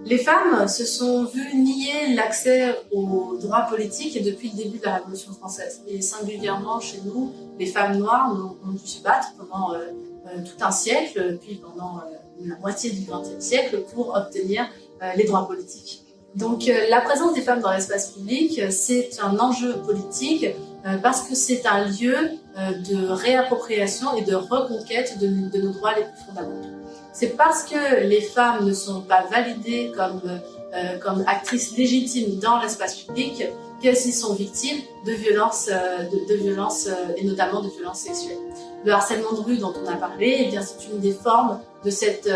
Les femmes se sont vues nier l'accès aux droits politiques depuis le début de la Révolution française. Et singulièrement chez nous, les femmes noires ont dû se battre pendant tout un siècle, puis pendant la moitié du XXe siècle, pour obtenir les droits politiques. Donc la présence des femmes dans l'espace public, c'est un enjeu politique parce que c'est un lieu de réappropriation et de reconquête de nos droits les plus fondamentaux. C'est parce que les femmes ne sont pas validées comme actrices légitimes dans l'espace public qu'elles y sont victimes de violences, et notamment de violences sexuelles. Le harcèlement de rue dont on a parlé, eh bien, c'est une des formes de cette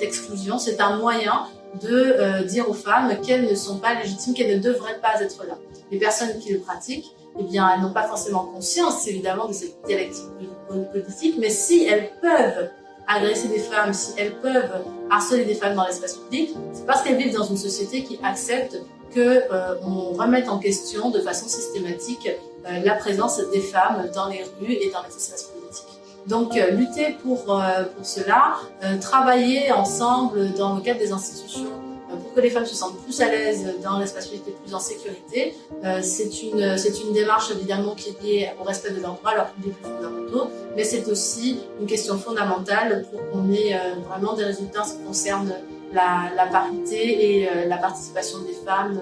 exclusion. C'est un moyen de dire aux femmes qu'elles ne sont pas légitimes, qu'elles ne devraient pas être là. Les personnes qui le pratiquent, eh bien, elles n'ont pas forcément conscience, évidemment, de cette dialectique politique, mais si elles peuvent agresser des femmes, si elles peuvent harceler des femmes dans l'espace public, c'est parce qu'elles vivent dans une société qui accepte qu'on remette en question de façon systématique la présence des femmes dans les rues et dans les espaces politiques. Donc lutter pour cela, travailler ensemble dans le cadre des institutions pour que les femmes se sentent plus à l'aise dans l'espace public et plus en sécurité, c'est une démarche évidemment qui est liée au respect de leurs droits, leurs plus fondamentaux, mais c'est aussi une question fondamentale pour qu'on ait vraiment des résultats en ce qui concerne la parité et la participation des femmes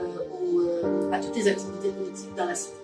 à toutes les activités politiques dans la cité.